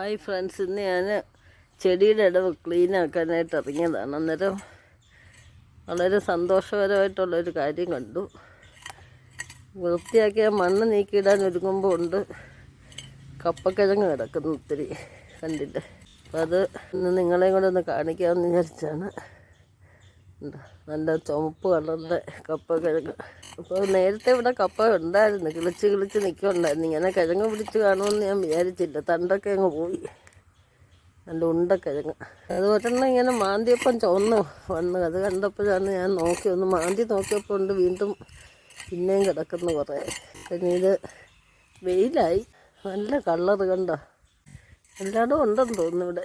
Hi friends, ഇന്ന് ഞാൻ ചെടിയുടെ ഇടവ് ക്ലീൻ ആക്കാനായിട്ട് ഇറങ്ങിയതാണ്. അന്നേരം വളരെ സന്തോഷകരമായിട്ടുള്ളൊരു കാര്യം കണ്ടു. വൃത്തിയാക്കിയ മണ്ണ് നീക്കിയിടാൻ ഒരുങ്ങുമ്പോൾ ഉണ്ട് കപ്പക്കിഴങ്ങ് കിടക്കുന്നു ഒത്തിരി, കണ്ടില്ലേ? അപ്പം അത് ഇന്ന് നിങ്ങളെയും കൂടെ ഒന്ന് കാണിക്കാമെന്ന് വിചാരിച്ചാണ്. നല്ല ചുവപ്പ് കളറിൻ്റെ കപ്പക്കിഴങ്ങ്. അപ്പോൾ നേരത്തെ ഇവിടെ കപ്പ ഉണ്ടായിരുന്നു, കിളിച്ച് നിൽക്കുന്നുണ്ടായിരുന്നു. ഇങ്ങനെ കിഴങ്ങ് പിടിച്ച് കാണുമെന്ന് ഞാൻ വിചാരിച്ചില്ല. തണ്ടൊക്കെ അങ്ങ് പോയി. നല്ല ഉണ്ടക്കിഴങ്ങ്. അത് ഒരെണ്ണം ഇങ്ങനെ മാന്തിയപ്പം ചുവന്ന് വന്ന്. അത് കണ്ടപ്പോഴാണ് ഞാൻ ഒന്ന് മാന്തി നോക്കിയപ്പോൾ ഉണ്ട് വീണ്ടും പിന്നെയും കിടക്കുന്നു കുറേ. പിന്നെ ഇത് വെയിലായി, നല്ല കളറ് കണ്ടോ. എല്ലായിടും ഉണ്ടെന്ന് തോന്നുന്നു ഇവിടെ.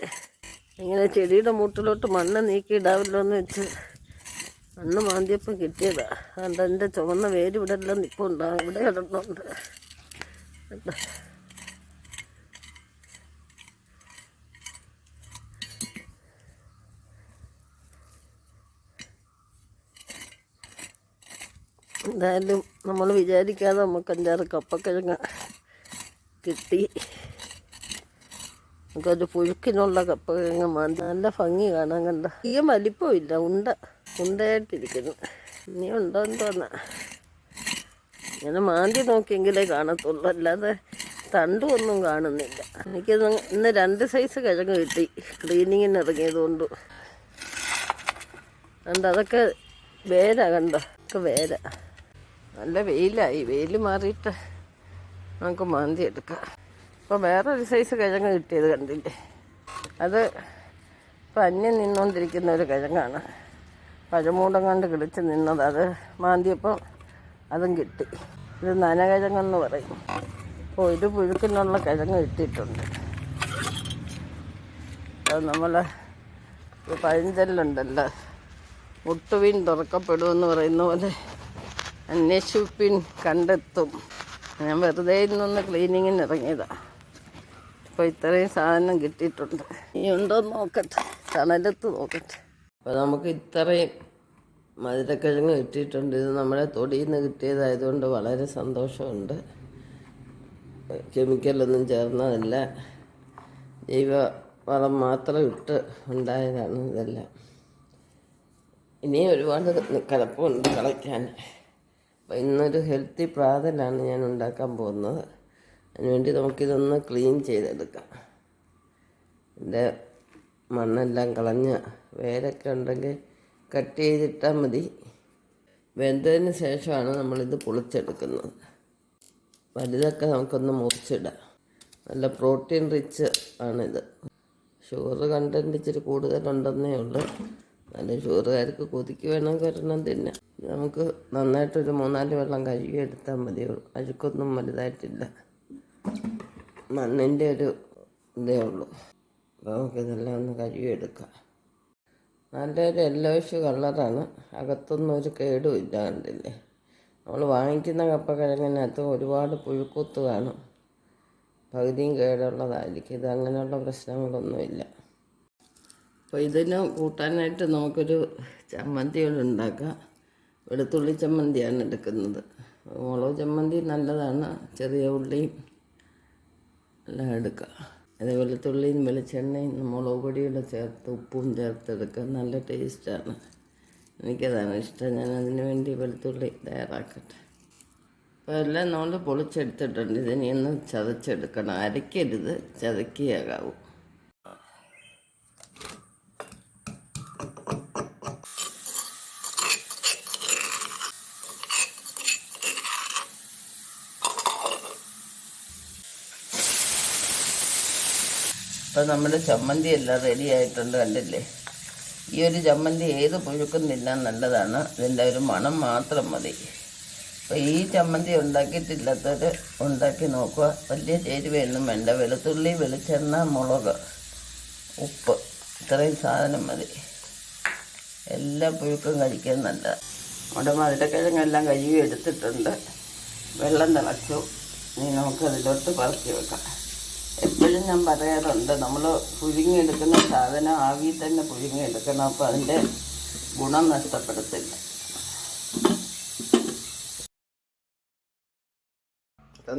ഇങ്ങനെ ചെടിയുടെ മൂട്ടിലോട്ട് മണ്ണ് നീക്കിയിടാമല്ലോ എന്ന് വെച്ച് മണ്ണ് മാന്തിയപ്പം കിട്ടിയതാ. അതുകൊണ്ട് എൻ്റെ ചുവന്ന വേര് ഇവിടെ എല്ലാം നിൽപ്പുണ്ടാകും. ഇവിടെ കിടന്നുണ്ട്. എന്തായാലും നമ്മൾ വിചാരിക്കാതെ നമുക്ക് 5-6 കപ്പക്കിഴങ്ങ് കിട്ടി. നമുക്കൊരു പുഴുക്കിനുള്ള കപ്പക്കിഴങ്ങ് മാന്തി നല്ല ഭംഗി കാണാൻ. കണ്ട അധികം വലിപ്പമില്ല, ഉണ്ടയായിട്ടിരിക്കുന്നു. ഇനി ഉണ്ടോ എന്തോന്നാ. ഇങ്ങനെ മാന്തി നോക്കിയെങ്കിലേ കാണത്തുള്ളൂ, അല്ലാതെ തണ്ടും ഒന്നും കാണുന്നില്ല. എനിക്കിത് ഇന്ന് 2 സൈസ് കിഴങ്ങ് കിട്ടി ക്ലീനിങ്ങിന് ഇറങ്ങിയതുകൊണ്ട്. കണ്ട അതൊക്കെ വേരാ, കണ്ടോ ഒക്കെ വേരാ. നല്ല വെയിലായി, വെയിൽ മാറിയിട്ട് നമുക്ക് മാന്തി എടുക്കാം. ഇപ്പോൾ വേറൊരു സൈസ് കിഴങ്ങ് കിട്ടിയത് കണ്ടില്ലേ? അത് ഇപ്പം അന്യം നിന്നുകൊണ്ടിരിക്കുന്ന ഒരു കിഴങ്ങാണ്. പഴമൂടം കണ്ട് കിളിച്ച് നിന്നത്. അത് മാന്തിയപ്പോൾ അതും കിട്ടി. ഇത് നനകിഴങ്ങെന്ന് പറയും. അപ്പോൾ ഒരു പുഴുക്കിനുള്ള കിഴങ്ങ് കിട്ടിയിട്ടുണ്ട്. അത് നമ്മളെ പഴഞ്ചൊല്ലുണ്ടല്ലോ, മുട്ടുവീൻ തുറക്കപ്പെടുമെന്ന് പറയുന്ന പോലെ അന്വേഷിപ്പിൻ കണ്ടെത്തും. ഞാൻ വെറുതെ ഇന്നൊന്ന് ക്ലീനിങ്ങിന് ഇറങ്ങിയതാണ്. അപ്പോൾ ഇത്രയും സാധനം കിട്ടിയിട്ടുണ്ട്. ഇനി ഉണ്ടോയെന്ന് നോക്കട്ടെ, തണലത്ത് നോക്കട്ടെ. അപ്പോൾ നമുക്ക് ഇത്രയും മധുരക്കിഴങ്ങ് കിട്ടിയിട്ടുണ്ട്. ഇത് നമ്മുടെ തൊടിയിൽ നിന്ന് കിട്ടിയതായതുകൊണ്ട് വളരെ സന്തോഷമുണ്ട്. കെമിക്കലൊന്നും ചേർന്നതല്ല, ജൈവ വളം മാത്രം ഇട്ട് ഉണ്ടായതാണ് ഇതെല്ലാം. ഇനിയും ഒരുപാട് കിടപ്പുണ്ട് കളയ്ക്കാൻ. അപ്പോൾ ഇന്നൊരു ഹെൽത്തി പ്രാതലാണ് ഞാൻ ഉണ്ടാക്കാൻ പോകുന്നത്. അതിനുവേണ്ടി നമുക്കിതൊന്ന് ക്ലീൻ ചെയ്തെടുക്കാം. ഇതിൻ്റെ മണ്ണെല്ലാം കളഞ്ഞ് വേരൊക്കെ ഉണ്ടെങ്കിൽ കട്ട് ചെയ്തിട്ടാൽ മതി. വെന്തതിന് ശേഷമാണ് നമ്മളിത് പൊളിച്ചെടുക്കുന്നത്. വലുതൊക്കെ നമുക്കൊന്ന് മുറിച്ചിടാം. നല്ല പ്രോട്ടീൻ റിച്ച് ആണിത്. ഷുഗർ കണ്ടൻറ്റ് ഇച്ചിരി കൂടുതലുണ്ടെന്നേ ഉള്ളൂ. നല്ല ഷുഗറുകാർക്ക് കൊതിക്ക് വേണമെങ്കിൽ ഒരെണ്ണം തിന്നാം. നമുക്ക് നന്നായിട്ടൊരു 3-4 വെള്ളം കഴുകി എടുത്താൽ മതിയുള്ളൂ. അഴുക്കൊന്നും വലുതായിട്ടില്ല, മണ്ണിൻ്റെ ഒരു ഇതേ ഉള്ളൂ. അപ്പോൾ നമുക്കിതെല്ലാം ഒന്ന് കഴുകി എടുക്കാം. നല്ലൊരു യെല്ലോയിഷ് കളറാണ്, അകത്തൊന്നും ഒരു കേടും ഇല്ല. കണ്ടില്ലേ? നമ്മൾ വാങ്ങിക്കുന്ന കപ്പക്കിഴങ്ങിനകത്ത് ഒരുപാട് പുഴുക്കുത്ത് കാണും, പകുതിയും കേടുള്ളതായിരിക്കും. ഇത് അങ്ങനെയുള്ള പ്രശ്നങ്ങളൊന്നുമില്ല. അപ്പോൾ ഇതിന് കൂട്ടാനായിട്ട് നമുക്കൊരു ചമ്മന്തിയോട് ഉണ്ടാക്കാം. വെളുത്തുള്ളി ചമ്മന്തിയാണ് എടുക്കുന്നത്. മുളക് ചമ്മന്തി നല്ലതാണ്, ചെറിയ ഉള്ളിയും എല്ലാം എടുക്കുക. അത് വെളുത്തുള്ളിയും വെളിച്ചെണ്ണയും മുളക് പൊടിയുടെ ചേർത്ത് ഉപ്പും ചേർത്തെടുക്കുക. നല്ല ടേസ്റ്റാണ്, എനിക്കതാണ് ഇഷ്ടം. ഞാൻ അതിന് വേണ്ടി വെളുത്തുള്ളി തയ്യാറാക്കട്ടെ. അപ്പോൾ എല്ലാം നമ്മൾ പൊളിച്ചെടുത്തിട്ടുണ്ട്. ഇതിനെ ഒന്ന് ചതച്ചെടുക്കണം. അരയ്ക്കരുത്, ചതക്കിയാകാവൂ. അപ്പോൾ നമ്മുടെ ചമ്മന്തി എല്ലാം റെഡി ആയിട്ടുണ്ട്, കണ്ടില്ലേ? ഈ ഒരു ചമ്മന്തി ഏത് പുഴുക്കുന്നില്ല, നല്ലതാണ്. ഇതിൻ്റെ ഒരു മണം മാത്രം മതി. അപ്പോൾ ഈ ചമ്മന്തി ഉണ്ടാക്കിയിട്ടില്ലാത്തവർ ഉണ്ടാക്കി നോക്കുക. വലിയ ചേരുവയൊന്നും വേണ്ട. വെളുത്തുള്ളി, വെളിച്ചെണ്ണ, മുളക്, ഉപ്പ്, ഇത്രയും സാധനം മതി. എല്ലാ പുഴുക്കും കഴിക്കാൻ നല്ല. നമ്മുടെ മധുരക്കിഴങ്ങെല്ലാം കഴുകി എടുത്തിട്ടുണ്ട്. വെള്ളം തിളച്ചു. ഇനി നമുക്കതിലോട്ട് പറക്കി വെക്കാം. എപ്പോഴും ഞാൻ പറയാറുണ്ട്, നമ്മൾ പുഴുങ്ങിയെടുക്കുന്ന സാധനം ആവിയിൽ തന്നെ പുഴുങ്ങിയെടുക്കണം. അപ്പോൾ അതിൻ്റെ ഗുണം നഷ്ടപ്പെടത്തില്ല.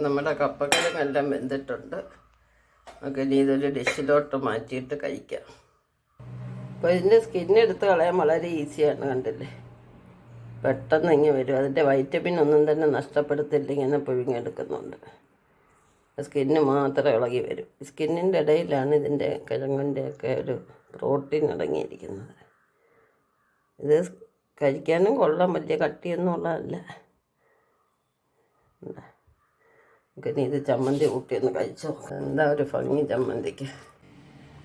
നമ്മുടെ കപ്പക്കിഴങ്ങെല്ലാം വെന്തിട്ടുണ്ട്. ഒക്കെ ഇനി ഇതൊരു ഡിഷിലോട്ട് മാറ്റിയിട്ട് കഴിക്കാം. അപ്പോൾ ഇതിൻ്റെ സ്കിന്നെടുത്ത് കളയാൻ വളരെ ഈസിയാണ്, കണ്ടില്ലേ? പെട്ടെന്ന് ഇങ്ങനെ വരും. അതിൻ്റെ വൈറ്റമിൻ ഒന്നും തന്നെ നഷ്ടപ്പെടുത്തില്ല, ഇങ്ങനെ പുഴുങ്ങിയെടുക്കുന്നുണ്ട്. സ്കിന്ന് മാത്രം ഇളകി വരും. സ്കിന്നിൻ്റെ ഇടയിലാണ് ഇതിൻ്റെ കിഴങ്ങിൻ്റെയൊക്കെ ഒരു പ്രോട്ടീൻ അടങ്ങിയിരിക്കുന്നത്. ഇത് കഴിക്കാനും കൊള്ളാൻ, വലിയ കട്ടിയൊന്നും ഉള്ളതല്ല. നമുക്കിനി ഇത് ചമ്മന്തി കൂട്ടിയൊന്ന് കഴിച്ചോ. എന്താ ഒരു ഭംഗി ചമ്മന്തിക്ക്,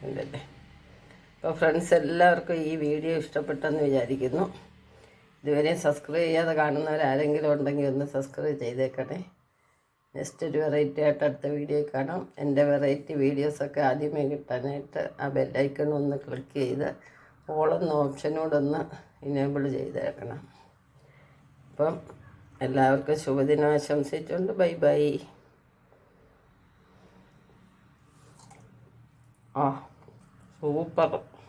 ഉണ്ടല്ലേ? അപ്പോൾ ഫ്രണ്ട്സ്, എല്ലാവർക്കും ഈ വീഡിയോ ഇഷ്ടപ്പെട്ടെന്ന് വിചാരിക്കുന്നു. ഇതുവരെ സബ്സ്ക്രൈബ് ചെയ്യാതെ കാണുന്നവരാരെങ്കിലും ഉണ്ടെങ്കിൽ ഒന്ന് സബ്സ്ക്രൈബ് ചെയ്തേക്കണേ. നെക്സ്റ്റ് ഒരു വെറൈറ്റി ആയിട്ട് അടുത്ത വീഡിയോ കാണാം. എൻ്റെ വെറൈറ്റി വീഡിയോസൊക്കെ ആദ്യമേ കിട്ടാനായിട്ട് ആ ബെല്ലൈക്കൺ ഒന്ന് ക്ലിക്ക് ചെയ്ത് ഓളെന്ന ഓപ്ഷനോടൊന്ന് ഇനേബിൾ ചെയ്തേക്കണം. അപ്പം എല്ലാവർക്കും ശുഭദിനം ആശംസിച്ചുകൊണ്ട് ബൈ ബൈ. സൂപ്പർ.